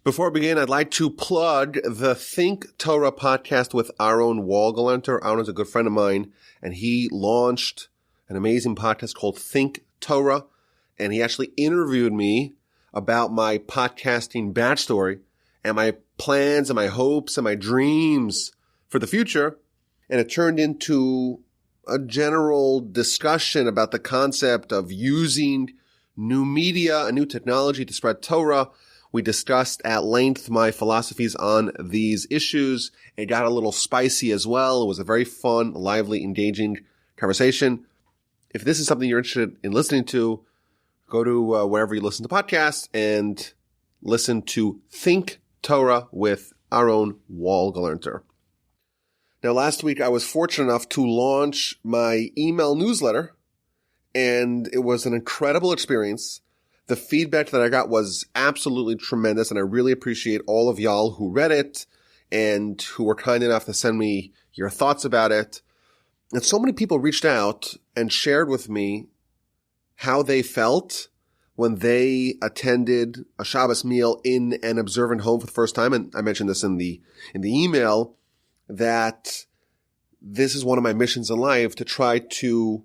Before we begin, I'd like to plug the Think Torah podcast with Aaron Walgalanter. Aaron's a good friend of mine, and he launched an amazing podcast called Think Torah, and he actually interviewed me about my podcasting backstory and my plans and my hopes and my dreams for the future, and it turned into a general discussion about the concept of using new media and new technology to spread Torah. We discussed at length my philosophies on these issues. It got a little spicy as well. It was a very fun, lively, engaging conversation. If this is something you're interested in listening to, go to wherever you listen to podcasts and listen to Think Torah with Aaron Walgalanter. Now, last week I was fortunate enough to launch my email newsletter, and it was an incredible experience. The feedback that I got was absolutely tremendous, and I really appreciate all of y'all who read it and who were kind enough to send me your thoughts about it. And so many people reached out and shared with me how they felt when they attended a Shabbos meal in an observant home for the first time. And I mentioned this in the email, that this is one of my missions in life, to try to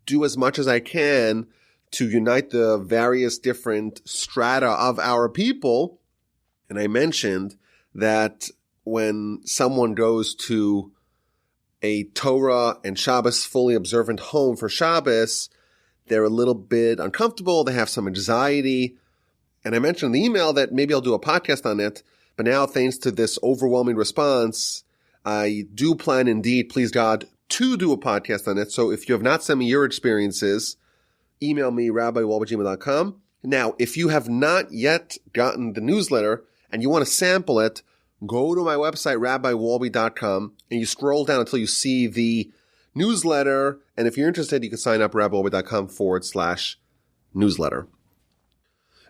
do as much as I can to unite the various different strata of our people. And I mentioned that when someone goes to a Torah and Shabbos fully observant home for Shabbos, they're a little bit uncomfortable. They have some anxiety. And I mentioned in the email that maybe I'll do a podcast on it. But now, thanks to this overwhelming response, I do plan indeed, please God, to do a podcast on it. So if you have not sent me your experiences, email me, rabbiwalbajima.com. Now, if you have not yet gotten the newsletter and you want to sample it, go to my website, rabbiwalby.com, and you scroll down until you see the newsletter. And if you're interested, you can sign up, rabbiwalby.com/newsletter.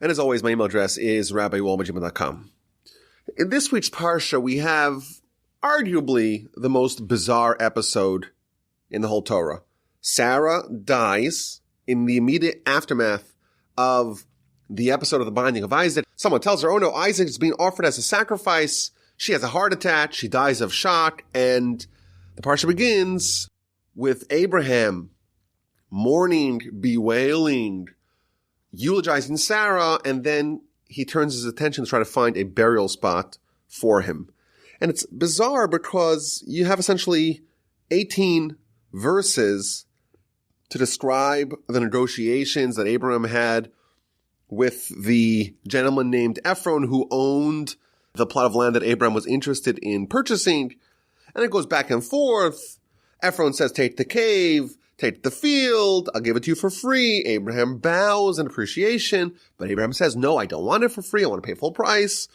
And as always, my email address is rabbiwalbajima.com. In this week's Parsha, we have arguably the most bizarre episode in the whole Torah. Sarah dies in the immediate aftermath of the episode of the binding of Isaac. Someone tells her, oh no, Isaac is being offered as a sacrifice. She has a heart attack. She dies of shock. And the Parsha begins with Abraham mourning, bewailing, eulogizing Sarah. And then he turns his attention to try to find a burial spot for him. And it's bizarre because you have essentially 18 verses to describe the negotiations that Abraham had with the gentleman named Ephron, who owned the plot of land that Abraham was interested in purchasing. And it goes back and forth. Ephron says, take the cave, take the field, I'll give it to you for free. Abraham bows in appreciation, but Abraham says, no, I don't want it for free. I want to pay full price.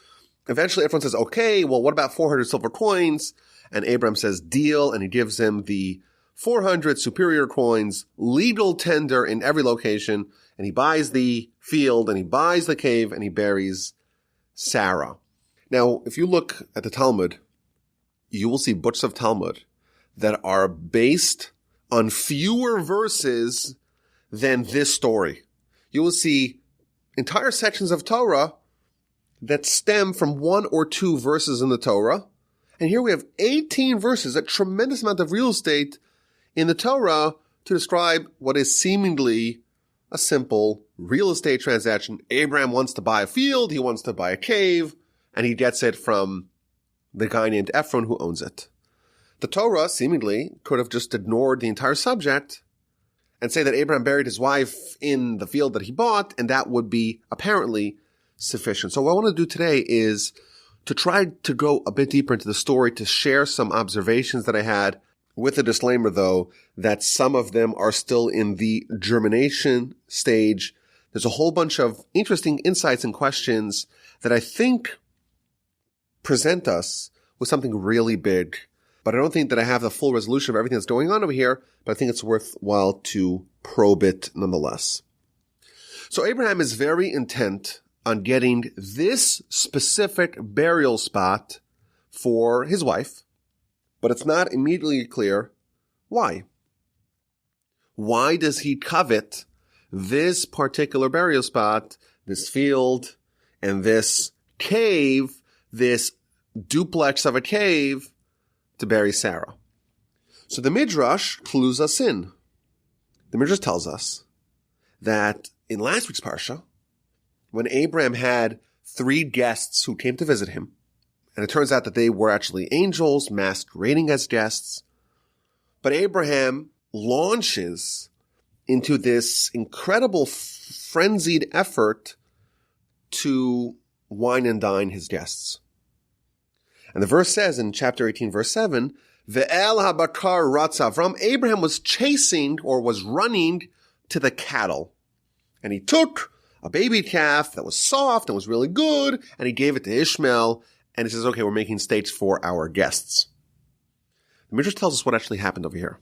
Eventually, Ephron says, okay, well, what about 400 silver coins? And Abraham says, deal, and he gives him the 400 superior coins, legal tender in every location, and he buys the field, and he buys the cave, and he buries Sarah. Now, if you look at the Talmud, you will see books of Talmud that are based on fewer verses than this story. You will see entire sections of Torah that stem from one or two verses in the Torah. And here we have 18 verses, a tremendous amount of real estate in the Torah to describe what is seemingly a simple real estate transaction. Abraham wants to buy a field, he wants to buy a cave, and he gets it from the guy named Ephron who owns it. The Torah seemingly could have just ignored the entire subject and say that Abraham buried his wife in the field that he bought, and that would be apparently sufficient. So what I want to do today is to try to go a bit deeper into the story, to share some observations that I had, with a disclaimer, though, that some of them are still in the germination stage. There's a whole bunch of interesting insights and questions that I think present us with something really big. But I don't think that I have the full resolution of everything that's going on over here, but I think it's worthwhile to probe it nonetheless. So Abraham is very intent on getting this specific burial spot for his wife, but it's not immediately clear why. Why does he covet this particular burial spot, this field, and this cave, this duplex of a cave, to bury Sarah. So the Midrash clues us in. The Midrash tells us that in last week's Parsha, when Abraham had 3 guests who came to visit him, and it turns out that they were actually angels masquerading as guests, but Abraham launches into this incredible frenzied effort to wine and dine his guests. And the verse says in chapter 18, verse 7, Ve'el habakar ratza. Avram, Abraham was chasing or was running to the cattle. And he took a baby calf that was soft and was really good, and he gave it to Ishmael, and he says, okay, we're making steaks for our guests. The Midrash tells us what actually happened over here.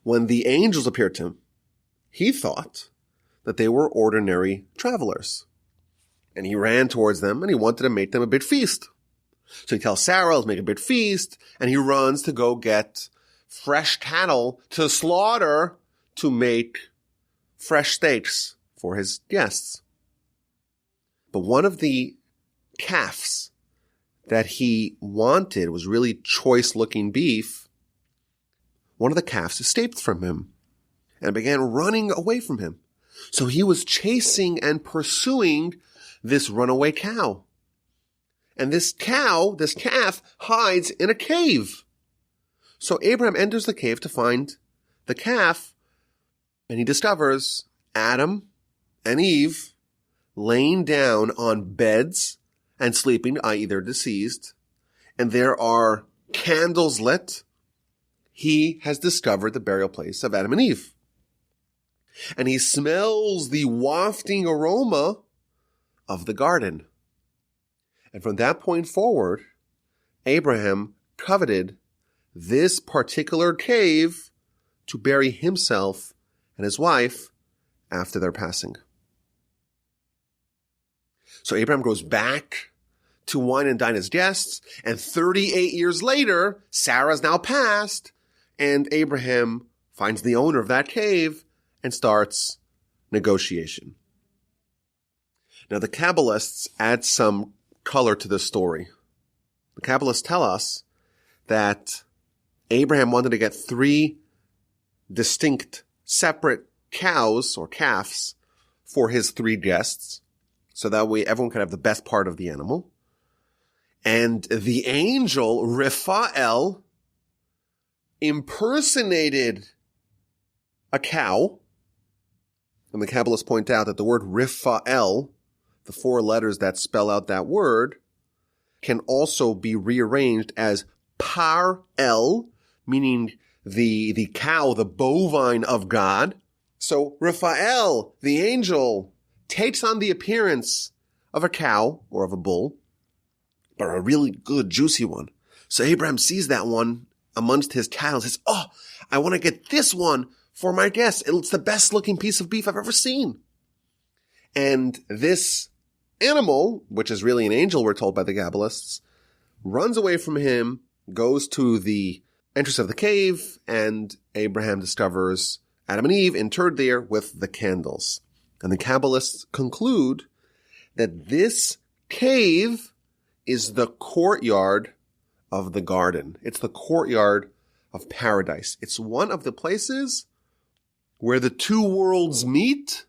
When the angels appeared to him, he thought that they were ordinary travelers. And he ran towards them, and he wanted to make them a big feast. So he tells Sarah, let's make a big feast, and he runs to go get fresh cattle to slaughter to make fresh steaks for his guests. But one of the calves that he wanted was really choice-looking beef. One of the calves escaped from him and began running away from him. So he was chasing and pursuing this runaway cow. And this calf, hides in a cave. So Abraham enters the cave to find the calf, and he discovers Adam and Eve laying down on beds and sleeping, i.e. they're deceased, and there are candles lit. He has discovered the burial place of Adam and Eve. And he smells the wafting aroma of the garden. And from that point forward, Abraham coveted this particular cave to bury himself and his wife after their passing. So Abraham goes back to wine and dine his guests, and 38 years later, Sarah's now passed, and Abraham finds the owner of that cave and starts negotiation. Now the Kabbalists add some color to this story. The Kabbalists tell us that Abraham wanted to get 3 distinct, separate cows or calves for his 3 guests, so that way everyone could have the best part of the animal. And the angel, Raphael, impersonated a cow. And the Kabbalists point out that the word Raphael, the 4 letters that spell out that word, can also be rearranged as Par-El, meaning the cow, the bovine of God. So Raphael, the angel, takes on the appearance of a cow or of a bull, but a really good, juicy one. So Abraham sees that one amongst his cattle and says, oh, I want to get this one for my guests. It's the best looking piece of beef I've ever seen. And this animal, which is really an angel, we're told by the Kabbalists, runs away from him, goes to the entrance of the cave, and Abraham discovers Adam and Eve interred there with the candles. And the Kabbalists conclude that this cave is the courtyard of the garden. It's the courtyard of paradise. It's one of the places where the 2 worlds meet.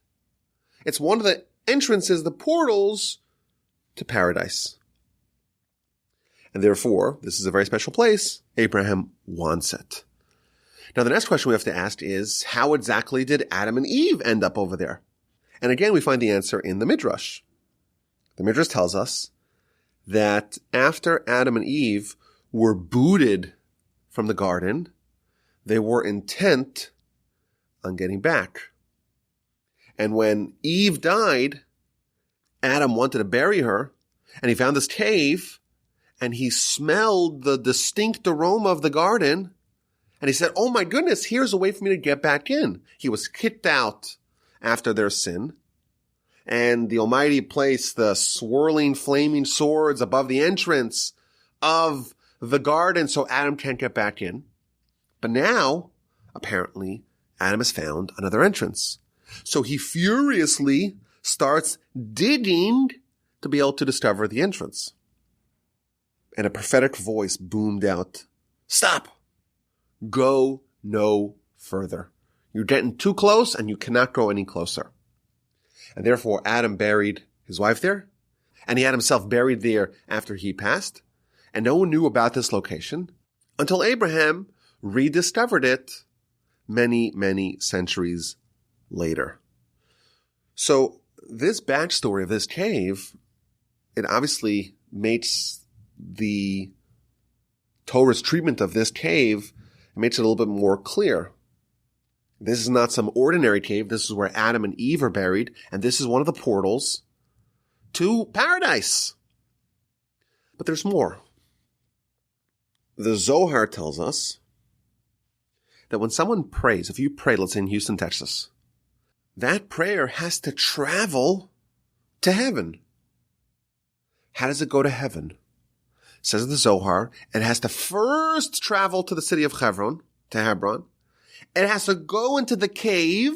It's one of the entrances, the portals to paradise. And therefore, this is a very special place. Abraham wants it. Now, the next question we have to ask is, how exactly did Adam and Eve end up over there? And again, we find the answer in the Midrash. The Midrash tells us that after Adam and Eve were booted from the garden, they were intent on getting back. And when Eve died, Adam wanted to bury her, and he found this cave, and he smelled the distinct aroma of the garden, and he said, oh my goodness, here's a way for me to get back in. He was kicked out after their sin, and the Almighty placed the swirling, flaming swords above the entrance of the garden so Adam can't get back in. But now, apparently, Adam has found another entrance. So he furiously starts digging to be able to discover the entrance. And a prophetic voice boomed out, "Stop! Go no further. You're getting too close and you cannot go any closer." And therefore Adam buried his wife there, and he had himself buried there after he passed, and no one knew about this location until Abraham rediscovered it many, many centuries later. So this backstory of this cave, it obviously makes the Torah's treatment of this cave, it makes it a little bit more clear. This is not some ordinary cave. This is where Adam and Eve are buried, and this is one of the portals to paradise. But there's more. The Zohar tells us that when someone prays, if you pray, let's say in Houston, Texas, that prayer has to travel to heaven. How does it go to heaven? Says the Zohar, it has to first travel to the city of Hebron, to Hebron. It has to go into the cave,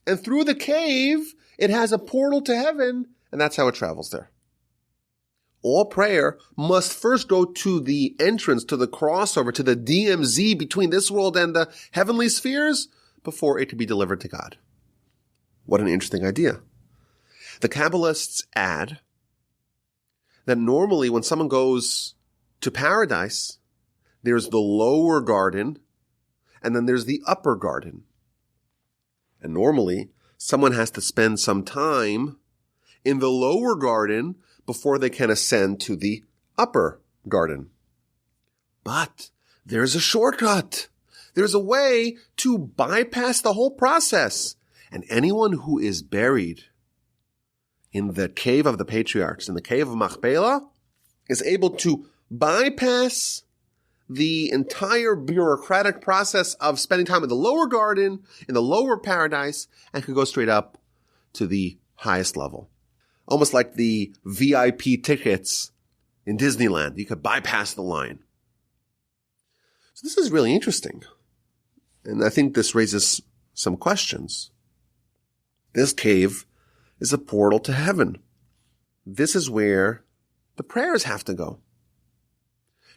and through the cave, it has a portal to heaven, and that's how it travels there. All prayer must first go to the entrance, to the crossover, to the DMZ between this world and the heavenly spheres before it can be delivered to God. What an interesting idea. The Kabbalists add that normally when someone goes to paradise, there's the lower garden and then there's the upper garden. And normally someone has to spend some time in the lower garden before they can ascend to the upper garden. But there's a shortcut. There's a way to bypass the whole process. And anyone who is buried in the cave of the Patriarchs, in the cave of Machpelah, is able to bypass the entire bureaucratic process of spending time in the lower garden, in the lower paradise, and can go straight up to the highest level. Almost like the VIP tickets in Disneyland. You could bypass the line. So this is really interesting. And I think this raises some questions. This cave is a portal to heaven. This is where the prayers have to go.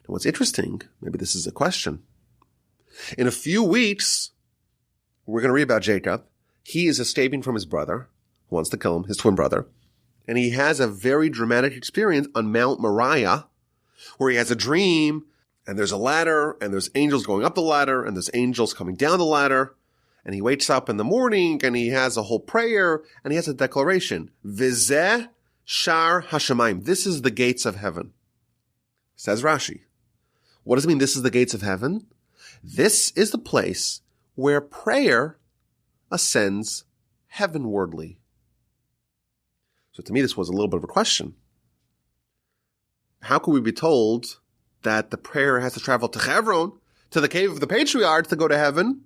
Now what's interesting, maybe this is a question. In a few weeks, we're going to read about Jacob. He is escaping from his brother, who wants to kill him, his twin brother. And he has a very dramatic experience on Mount Moriah, where he has a dream, and there's a ladder, and there's angels going up the ladder, and there's angels coming down the ladder. And he wakes up in the morning, and he has a whole prayer, and he has a declaration. Vizeh Shar Hashemayim. This is the gates of heaven. Says Rashi. What does it mean, this is the gates of heaven? This is the place where prayer ascends heavenwardly. So to me, this was a little bit of a question. How could we be told that the prayer has to travel to Hebron, to the cave of the Patriarchs, to go to heaven,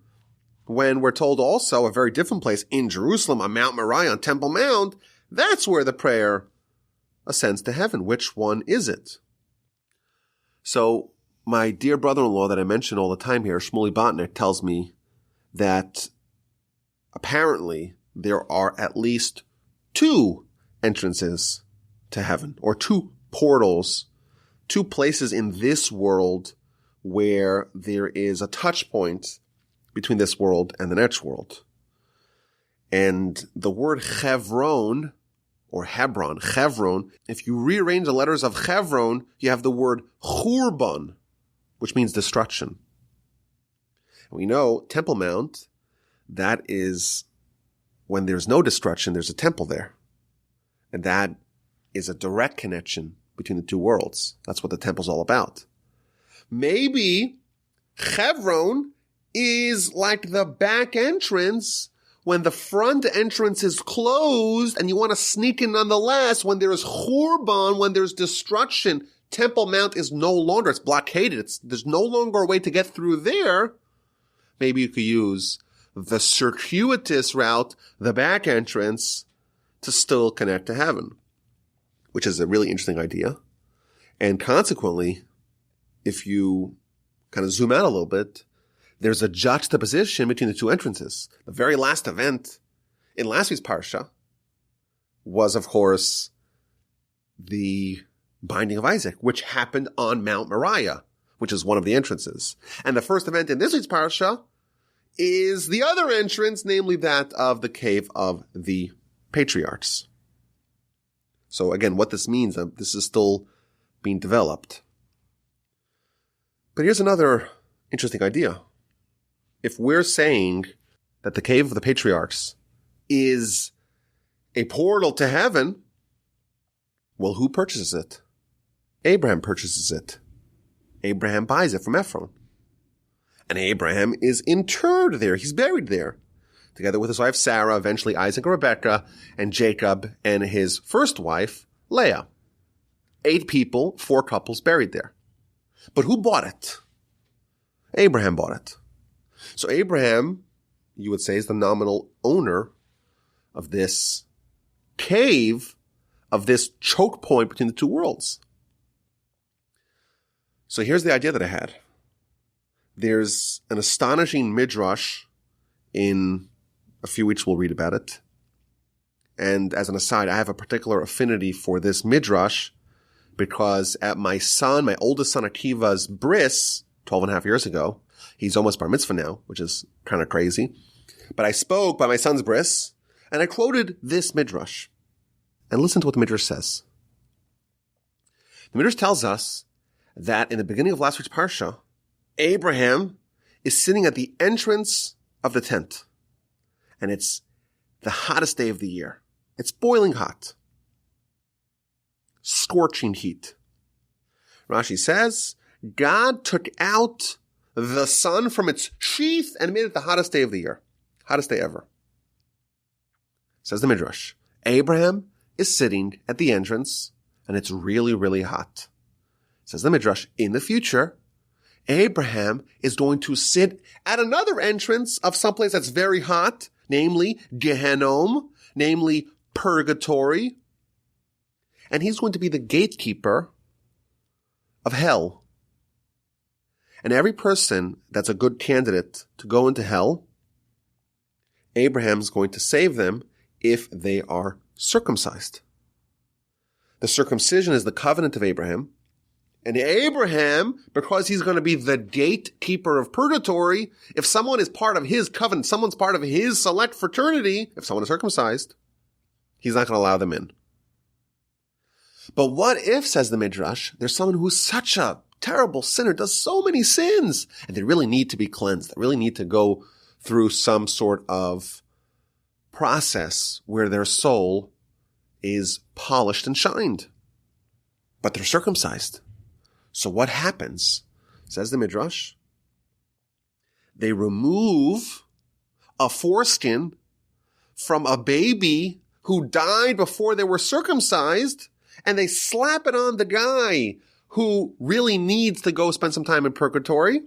when we're told also a very different place in Jerusalem, on Mount Moriah, on Temple Mount, that's where the prayer ascends to heaven. Which one is it? So my dear brother-in-law that I mention all the time here, Shmuley Botnick, tells me that apparently there are at least 2 entrances to heaven, or 2 portals, 2 places in this world where there is a touch point between this world and the next world. And the word Chevron, or Hebron, if you rearrange the letters of Chevron, you have the word Churban, which means destruction. And we know Temple Mount, that is when there's no destruction, there's a temple there. And that is a direct connection between the 2 worlds. That's what the temple's all about. Maybe Hebron is like the back entrance when the front entrance is closed and you want to sneak in nonetheless. When there's Churban, when there's destruction, Temple Mount is no longer, it's blockaded. There's no longer a way to get through there. Maybe you could use the circuitous route, the back entrance, to still connect to heaven, which is a really interesting idea. And consequently, if you kind of zoom out a little bit, there's a juxtaposition between the 2 entrances. The very last event in last week's Parsha was, of course, the binding of Isaac, which happened on Mount Moriah, which is one of the entrances. And the first event in this week's Parsha is the other entrance, namely that of the cave of the Patriarchs. So again, what this means, this is still being developed. But here's another interesting idea. If we're saying that the cave of the Patriarchs is a portal to heaven, well, who purchases it? Abraham purchases it. Abraham buys it from Ephron. And Abraham is interred there. He's buried there, together with his wife Sarah, eventually Isaac and Rebekah, and Jacob and his first wife, Leah. 8 people, 4 couples buried there. But who bought it? Abraham bought it. So Abraham, you would say, is the nominal owner of this cave, of this choke point between the two worlds. So here's the idea that I had. There's an astonishing midrash. In a few weeks we'll read about it. And as an aside, I have a particular affinity for this midrash because at my oldest son Akiva's bris, 12 and a half years ago, he's almost bar mitzvah now, which is kind of crazy. But I spoke by my son's bris, and I quoted this midrash. And listen to what the midrash says. The midrash tells us that in the beginning of last week's Parsha, Abraham is sitting at the entrance of the tent. And it's the hottest day of the year. It's boiling hot. Scorching heat. Rashi says, God took out the sun from its sheath and made it the hottest day of the year. Hottest day ever. Says the Midrash. Abraham is sitting at the entrance and it's really, really hot. Says the Midrash, in the future, Abraham is going to sit at another entrance of someplace that's very hot, namely Gehenom, namely purgatory. And he's going to be the gatekeeper of hell. And every person that's a good candidate to go into hell, Abraham's going to save them if they are circumcised. The circumcision is the covenant of Abraham. And Abraham, because he's going to be the gatekeeper of purgatory, if someone is part of his covenant, someone's part of his select fraternity, if someone is circumcised, he's not going to allow them in. But what if, says the Midrash, there's someone who's such a terrible sinner, does so many sins, and they really need to be cleansed. They really need to go through some sort of process where their soul is polished and shined. But they're circumcised. So what happens? Says the Midrash. They remove a foreskin from a baby who died before they were circumcised, and they slap it on the guy who really needs to go spend some time in purgatory,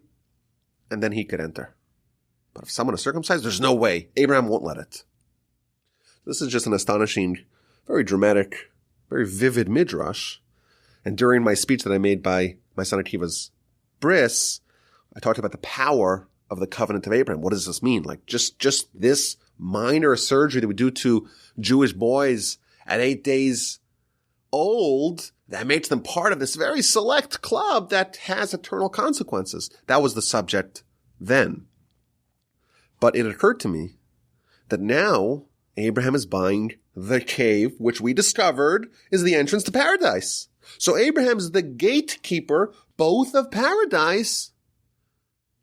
and then he could enter. But if someone is circumcised, there's no way. Abraham won't let it. This is just an astonishing, very dramatic, very vivid midrash. And during my speech that I made by my son Akiva's bris, I talked about the power of the covenant of Abraham. What does this mean? Like just this minor surgery that we do to Jewish boys at 8 days old, that makes them part of this very select club that has eternal consequences. That was the subject then. But it occurred to me that now Abraham is buying the cave, which we discovered is the entrance to paradise. So Abraham is the gatekeeper both of paradise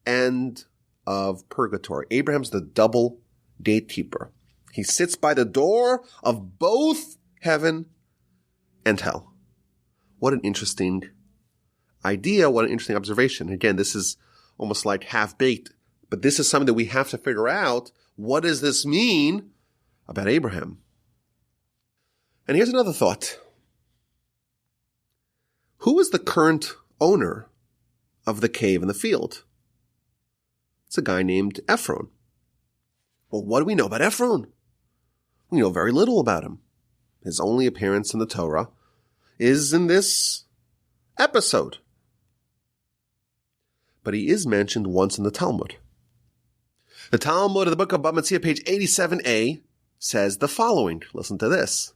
and of purgatory. Abraham's the double gatekeeper. He sits by the door of both heaven and hell. What an interesting idea. What an interesting observation. Again, this is almost like half-baked, but this is something that we have to figure out. What does this mean about Abraham? And here's another thought. Who is the current owner of the cave in the field? It's a guy named Ephron. Well, what do we know about Ephron? We know very little about him. His only appearance in the Torah is in this episode. But he is mentioned once in the Talmud. The Talmud of the book of Bava Metzia, page 87a, says the following. Listen to this.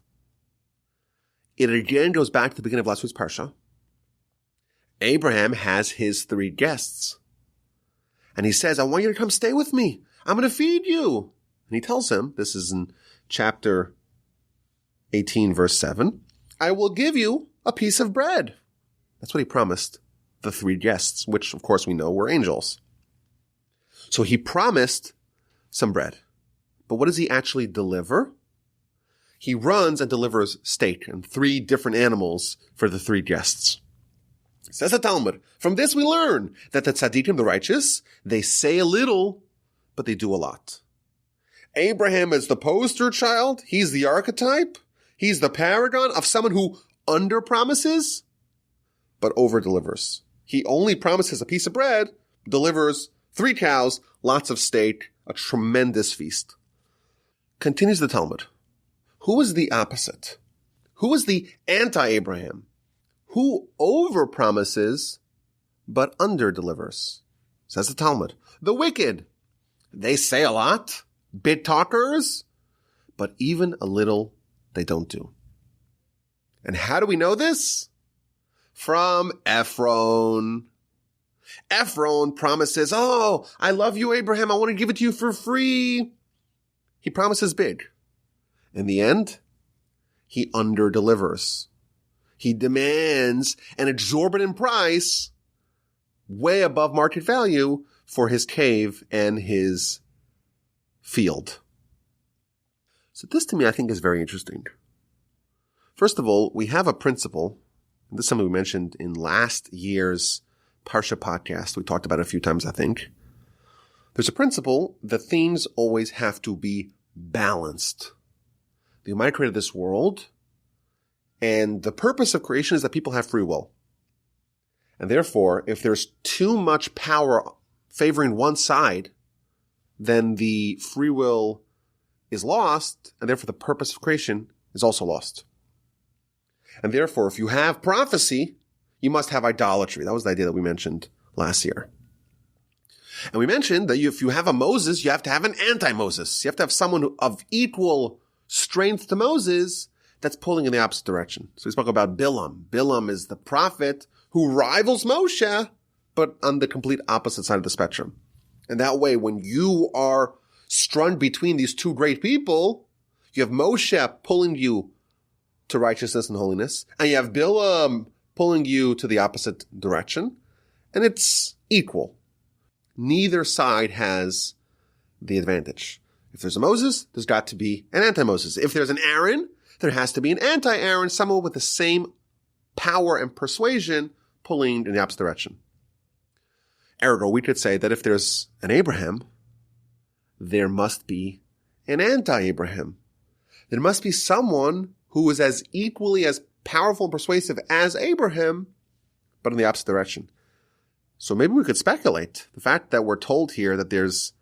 it again goes back to the beginning of last week's Parsha. Abraham has his 3 guests. And he says, I want you to come stay with me. I'm going to feed you. And he tells him, this is in chapter 18, verse 7, I will give you a piece of bread. That's what he promised the 3 guests, which of course we know were angels. So he promised some bread. But what does he actually deliver? He runs and delivers steak and 3 different animals for the 3 guests. Says the Talmud, from this we learn that the tzaddikim, the righteous, they say a little, but they do a lot. Abraham is the poster child. He's the archetype. He's the paragon of someone who under-promises, but over-delivers. He only promises a piece of bread, delivers 3 cows, lots of steak, a tremendous feast. Continues the Talmud. Who is the opposite? Who is the anti-Abraham? Who over-promises, but under-delivers? Says the Talmud. The wicked. They say a lot, big talkers, but even a little they don't do. And how do we know this? From Ephron. Ephron promises, oh, I love you, Abraham. I want to give it to you for free. He promises big. In the end, he under-delivers. He demands an exorbitant price way above market value for his cave and his field. So this to me I think is very interesting. First of all, we have a principle, and this is something we mentioned in last year's Parsha podcast. We talked about it a few times, I think. There's a principle that things always have to be balanced. The Almighty created this world, and the purpose of creation is that people have free will. And therefore, if there's too much power favoring one side, then the free will is lost, and therefore the purpose of creation is also lost. And therefore, if you have prophecy, you must have idolatry. That was the idea that we mentioned last year. And we mentioned that if you have a Moses, you have to have an anti-Moses. You have to have someone of equal strength to Moses that's pulling in the opposite direction. So we spoke about Bilam. Bilam is the prophet who rivals Moshe, but on the complete opposite side of the spectrum. And that way, when you are strung between these 2 great people, you have Moshe pulling you to righteousness and holiness, and you have Bilam pulling you to the opposite direction, and it's equal. Neither side has the advantage. If there's a Moses, there's got to be an anti-Moses. If there's an Aaron, there has to be an anti-Aaron, someone with the same power and persuasion pulling in the opposite direction. Ergo, we could say that if there's an Abraham, there must be an anti-Abraham. There must be someone who is as equally as powerful and persuasive as Abraham, but in the opposite direction. So maybe we could speculate. The fact that we're told here that there's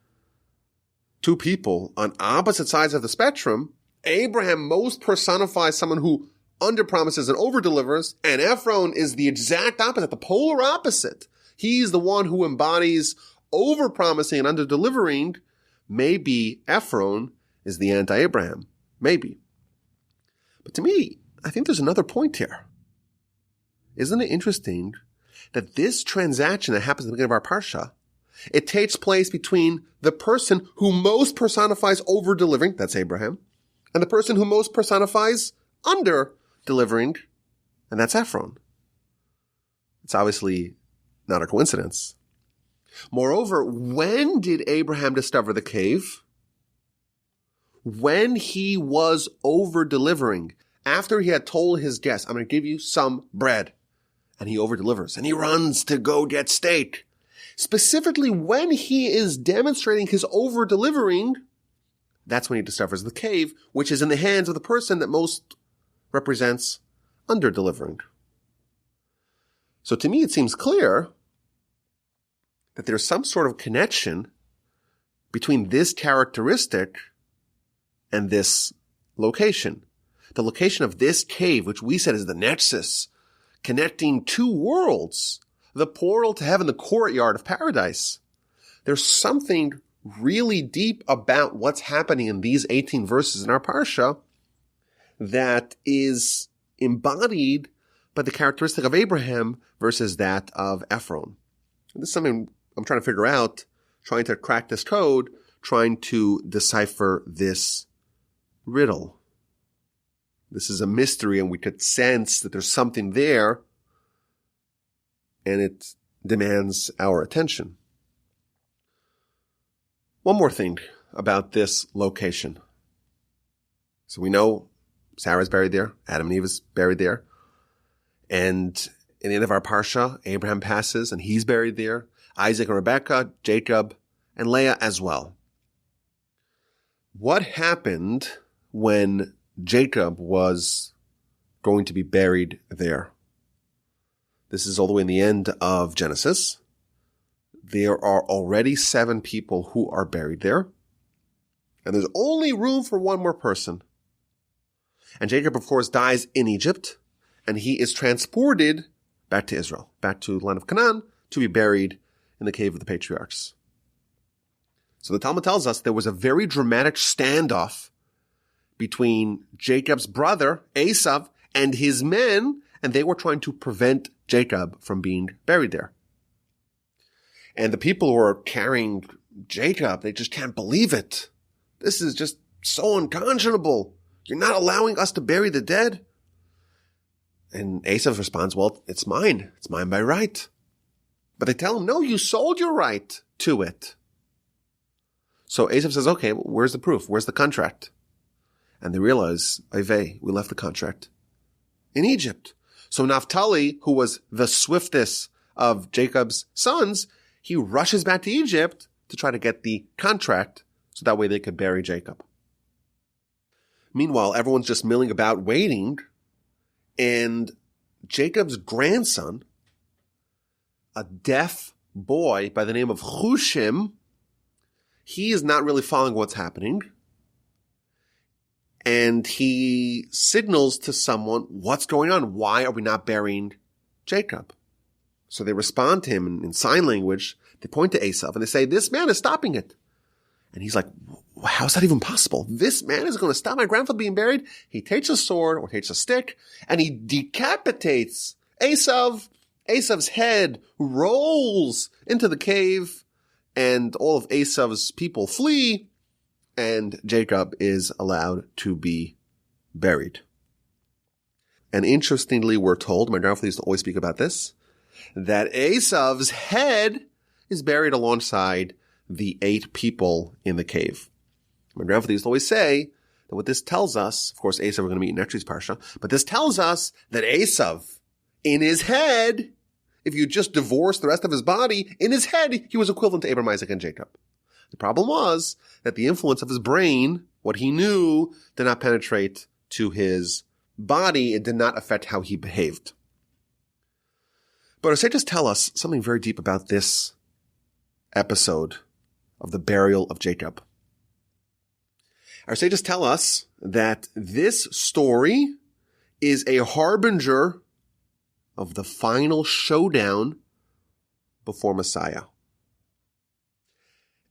2 people on opposite sides of the spectrum, Abraham most personifies someone who underpromises and overdelivers, and Ephron is the exact opposite, the polar opposite. He's the one who embodies overpromising and underdelivering. Maybe Ephron is the anti-Abraham. Maybe. But to me, I think there's another point here. Isn't it interesting that this transaction that happens at the beginning of our Parsha, it takes place between the person who most personifies over-delivering, that's Abraham, and the person who most personifies under-delivering, and that's Ephron. It's obviously not a coincidence. Moreover, when did Abraham discover the cave? When he was over-delivering. After he had told his guests, I'm going to give you some bread. And he over-delivers. And he runs to go get steak. Specifically, when he is demonstrating his over-delivering, that's when he discovers the cave, which is in the hands of the person that most represents under-delivering. So to me, it seems clear that there's some sort of connection between this characteristic and this location. The location of this cave, which we said is the nexus, connecting 2 worlds, the portal to heaven, the courtyard of paradise. There's something really deep about what's happening in these 18 verses in our Parsha that is embodied by the characteristic of Abraham versus that of Ephron. And this is something I'm trying to figure out, trying to crack this code, trying to decipher this riddle. This is a mystery, and we could sense that there's something there, and it demands our attention. One more thing about this location. So we know Sarah's buried there, Adam and Eve is buried there, and in the end of our Parsha, Abraham passes, and he's buried there, Isaac and Rebekah, Jacob, and Leah as well. What happened when Jacob was going to be buried there? This is all the way in the end of Genesis. There are already 7 people who are buried there, and there's only room for one more person. And Jacob, of course, dies in Egypt, and he is transported back to Israel, back to the land of Canaan, to be buried in the cave of the Patriarchs. So the Talmud tells us there was a very dramatic standoff between Jacob's brother, Esav, and his men, and they were trying to prevent Jacob from being buried there. And the people who are carrying Jacob, they just can't believe it. This is just so unconscionable. You're not allowing us to bury the dead? And Esav responds, well, it's mine. It's mine by right. But they tell him, no, you sold your right to it. So Esav says, okay, well, where's the proof? Where's the contract? And they realize, we left the contract in Egypt. So Naphtali, who was the swiftest of Jacob's sons, he rushes back to Egypt to try to get the contract so that way they could bury Jacob. Meanwhile, everyone's just milling about waiting, and Jacob's grandson, a deaf boy by the name of Hushim, he is not really following what's happening. And he signals to someone, what's going on? Why are we not burying Jacob? So they respond to him in sign language. They point to Esav and they say, this man is stopping it. And he's like, how's that even possible? This man is going to stop my grandfather being buried? He takes a sword or takes a stick and he decapitates Esav. Esav's head rolls into the cave and all of Esav's people flee. And Jacob is allowed to be buried. And interestingly, we're told, my grandfather used to always speak about this, that Esav's head is buried alongside the 8 people in the cave. My grandfather used to always say that what this tells us, of course, Esav we're going to meet in next week's Parsha, but this tells us that Esav, in his head, if you just divorce the rest of his body, in his head, he was equivalent to Abraham, Isaac, and Jacob. The problem was that the influence of his brain, what he knew, did not penetrate to his body. It did not affect how he behaved. But our sages tell us something very deep about this episode of the burial of Jacob. Our sages tell us that this story is a harbinger of the final showdown before Messiah.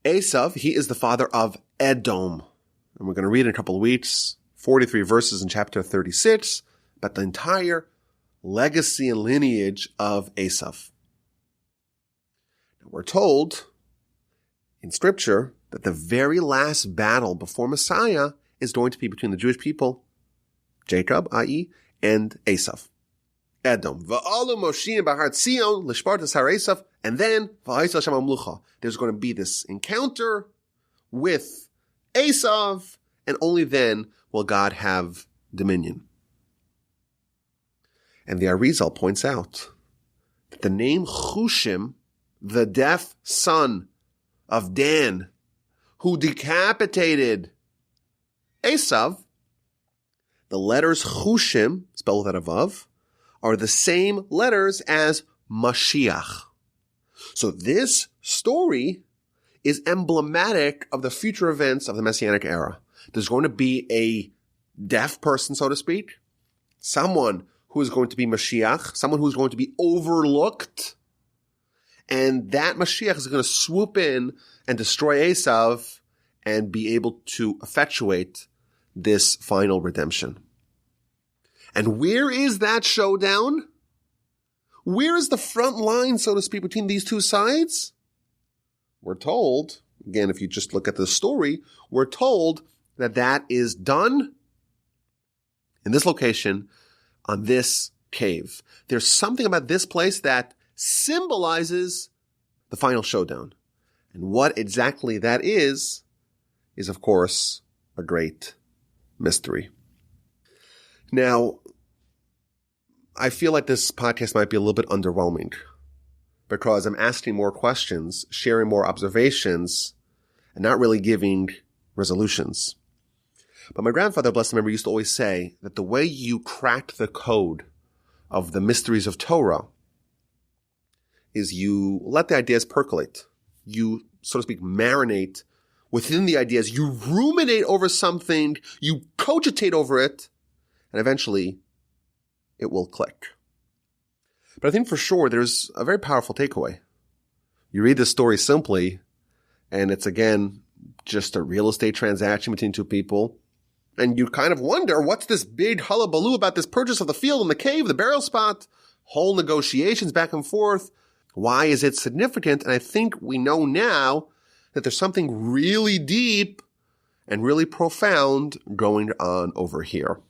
Esav, he is the father of Edom. And we're going to read in a couple of weeks, 43 verses in chapter 36, about the entire legacy and lineage of Esav. Now, we're told in scripture that the very last battle before Messiah is going to be between the Jewish people, Jacob, i.e., and Esav. Edom. Va'alu Moshe Bahar Tzion l'shpartas har Esav, and then v'haisel Hashem hamlucha. There's going to be this encounter with Esav, and only then will God have dominion. And the Arizal points out that the name Hushim, the deaf son of Dan, who decapitated Esav, the letters Hushim, spelled with that vav, are the same letters as Mashiach. So this story is emblematic of the future events of the Messianic era. There's going to be a deaf person, so to speak, someone who is going to be Mashiach, someone who is going to be overlooked, and that Mashiach is going to swoop in and destroy Esav and be able to effectuate this final redemption. And where is that showdown? Where is the front line, so to speak, between these two sides? We're told, again, if you just look at the story, we're told that that is done in this location on this cave. There's something about this place that symbolizes the final showdown. And what exactly that is of course a great mystery. Now, I feel like this podcast might be a little bit underwhelming because I'm asking more questions, sharing more observations, and not really giving resolutions. But my grandfather, blessed memory, used to always say that the way you crack the code of the mysteries of Torah is you let the ideas percolate. You, so to speak, marinate within the ideas. You ruminate over something, you cogitate over it, and eventually it will click. But I think for sure there's a very powerful takeaway. You read this story simply, and it's again just a real estate transaction between two people. And you kind of wonder, what's this big hullabaloo about this purchase of the field and the cave, the burial spot, whole negotiations back and forth? Why is it significant? And I think we know now that there's something really deep and really profound going on over here.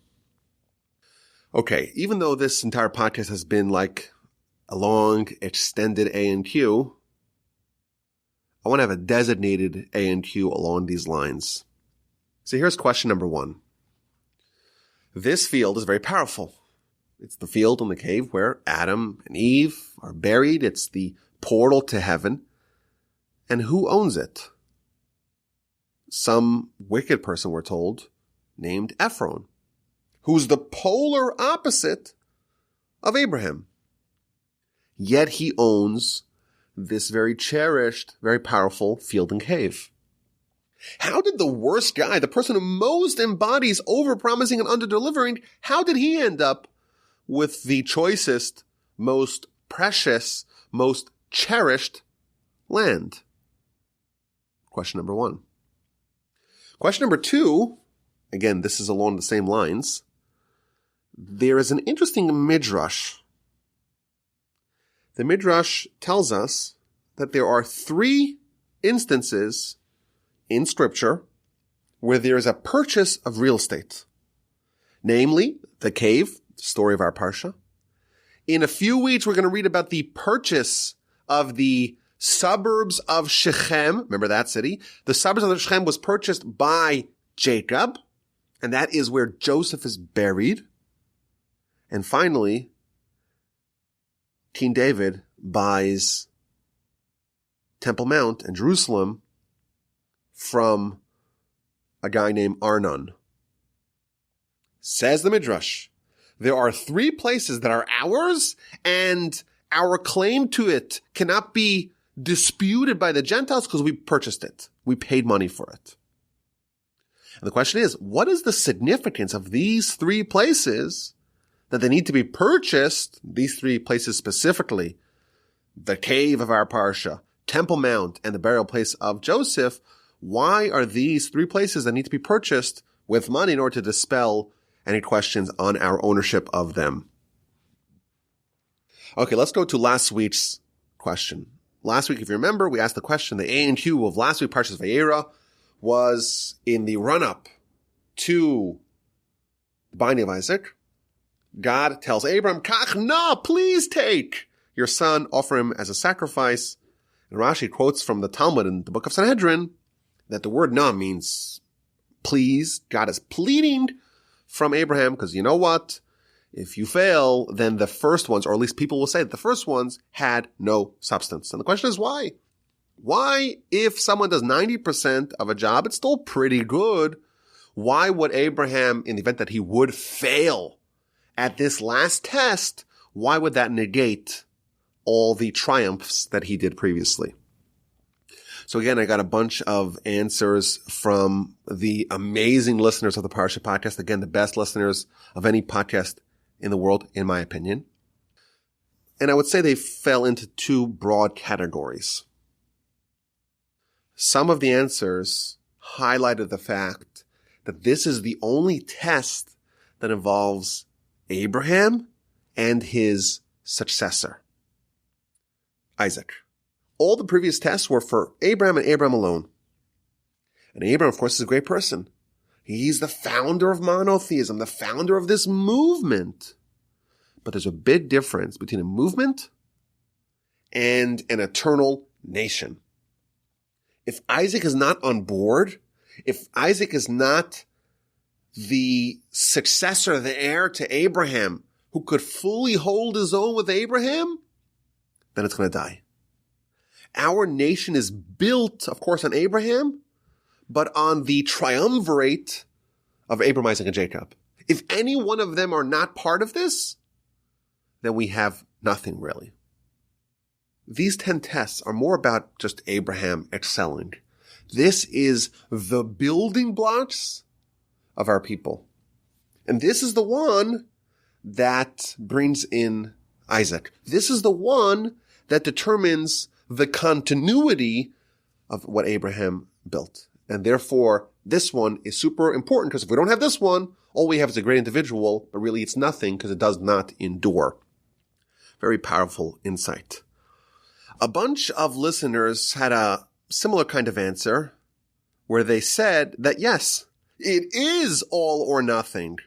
Okay, even though this entire podcast has been like a long, extended A&Q, I want to have a designated A&Q along these lines. So here's question number 1. This field is very powerful. It's the field in the cave where Adam and Eve are buried. It's the portal to heaven. And who owns it? Some wicked person, we're told, named Ephron, who's the polar opposite of Abraham. Yet he owns this very cherished, very powerful field and cave. How did the worst guy, the person who most embodies overpromising and underdelivering, how did he end up with the choicest, most precious, most cherished land? Question number 1. Question number 2, again, this is along the same lines. There is an interesting midrash. The midrash tells us that there are 3 instances in Scripture where there is a purchase of real estate. Namely, the cave, the story of our Parsha. In a few weeks, we're going to read about the purchase of the suburbs of Shechem. Remember that city? The suburbs of Shechem was purchased by Jacob, and that is where Joseph is buried. And finally, King David buys Temple Mount and Jerusalem from a guy named Arnon. Says the Midrash, there are 3 places that are ours, and our claim to it cannot be disputed by the Gentiles because we purchased it. We paid money for it. And the question is, what is the significance of these 3 places that they need to be purchased, these 3 places specifically, the cave of our Parsha, Temple Mount, and the burial place of Joseph? Why are these 3 places that need to be purchased with money in order to dispel any questions on our ownership of them? Okay, let's go to last week's question. Last week, if you remember, we asked the question, the A&Q of last week, Parshas Vayera, was in the run-up to the binding of Isaac. God tells Abram, Kach na, please take your son, offer him as a sacrifice. And Rashi quotes from the Talmud in the book of Sanhedrin that the word na means please. God is pleading from Abraham because you know what? If you fail, then the first ones, or at least people will say that the first ones had no substance. And the question is why? Why, if someone does 90% of a job, it's still pretty good. Why would Abraham, in the event that he would fail at this last test, why would that negate all the triumphs that he did previously? So again, I got a bunch of answers from the amazing listeners of the Parsha podcast. Again, the best listeners of any podcast in the world, in my opinion. And I would say they fell into 2 broad categories. Some of the answers highlighted the fact that this is the only test that involves Abraham and his successor, Isaac. All the previous tests were for Abraham and Abraham alone. And Abraham, of course, is a great person. He's the founder of monotheism, the founder of this movement. But there's a big difference between a movement and an eternal nation. If Isaac is not on board, if Isaac is not the successor, the heir to Abraham, who could fully hold his own with Abraham, then it's going to die. Our nation is built, of course, on Abraham, but on the triumvirate of Abraham, Isaac, and Jacob. If any one of them are not part of this, then we have nothing really. These 10 tests are more about just Abraham excelling. This is the building blocks of our people. And this is the one that brings in Isaac. This is the one that determines the continuity of what Abraham built. And therefore, this one is super important, because if we don't have this one, all we have is a great individual, but really it's nothing because it does not endure. Very powerful insight. A bunch of listeners had a similar kind of answer where they said that yes, it is all or nothing.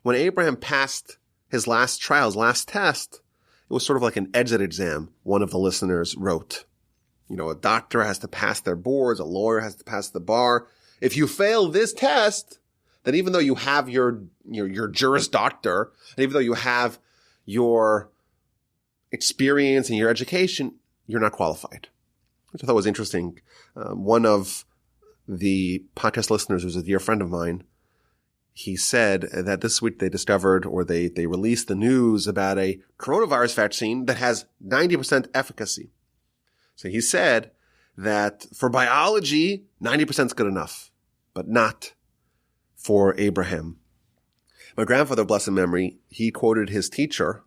When Abraham passed his last trial, his last test, it was sort of like an exit exam, one of the listeners wrote. You know, a doctor has to pass their boards, a lawyer has to pass the bar. If you fail this test, then even though you have your Juris Doctor, and even though you have your experience and your education, you're not qualified. Which I thought was interesting. One of the podcast listeners, who's a dear friend of mine, he said that this week they discovered, or they released the news about a coronavirus vaccine that has 90% efficacy. So he said that for biology, 90% is good enough, but not for Abraham. My grandfather, blessed memory, he quoted his teacher,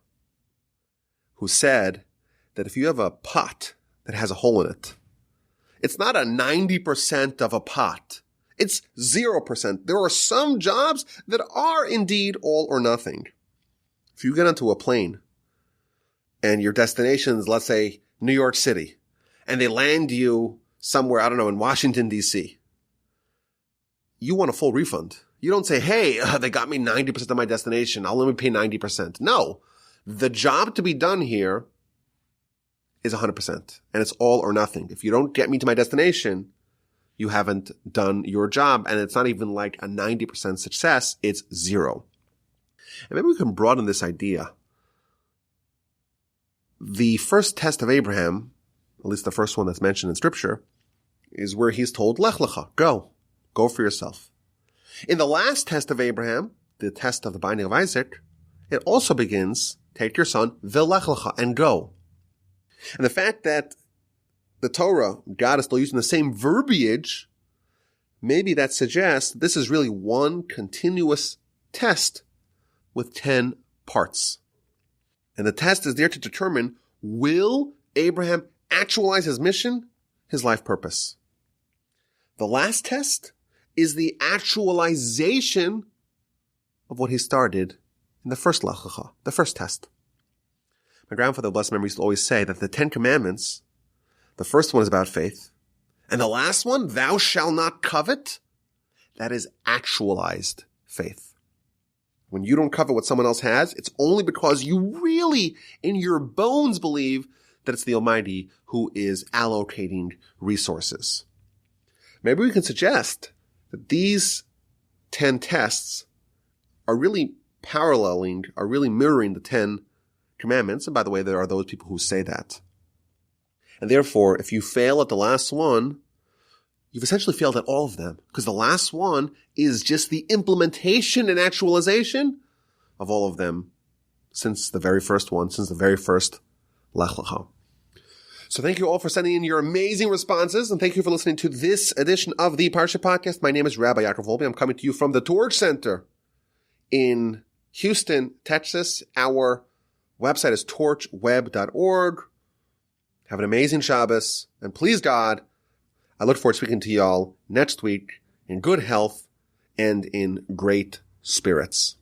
who said that if you have a pot that has a hole in it, it's not a 90% of a pot. It's 0%. There are some jobs that are indeed all or nothing. If you get onto a plane and your destination is, let's say, New York City, and they land you somewhere, I don't know, in Washington, D.C., you want a full refund. You don't say, hey, they got me 90% of my destination. I'll only pay 90%. No. The job to be done here is 100%, and it's all or nothing. If you don't get me to my destination, you haven't done your job, and it's not even like a 90% success, it's 0. And maybe we can broaden this idea. The first test of Abraham, at least the first one that's mentioned in Scripture, is where he's told, Lech lecha, go for yourself. In the last test of Abraham, the test of the binding of Isaac, it also begins, take your son, Lech lecha, and go. And the fact that the Torah, God is still using the same verbiage, maybe that suggests this is really one continuous test with 10 parts. And the test is there to determine, will Abraham actualize his mission, his life purpose? The last test is the actualization of what he started in the first Lech lecha, the first test. My grandfather, blessed memory, used to always say that the 10 commandments, the first one is about faith, and the last one, thou shalt not covet, that is actualized faith. When you don't covet what someone else has, it's only because you really, in your bones, believe that it's the Almighty who is allocating resources. Maybe we can suggest that these 10 tests are really paralleling, are really mirroring the 10 commandments. And by the way, there are those people who say that. And therefore, if you fail at the last one, you've essentially failed at all of them, because the last one is just the implementation and actualization of all of them since the very first one, since the very first Lech lecha. So thank you all for sending in your amazing responses, and thank you for listening to this edition of the Parsha Podcast. My name is Rabbi Yaakov Wolbe. I'm coming to you from the Torch Center in Houston, Texas. Our website is torchweb.org. Have an amazing Shabbos, and please God, I look forward to speaking to y'all next week in good health and in great spirits.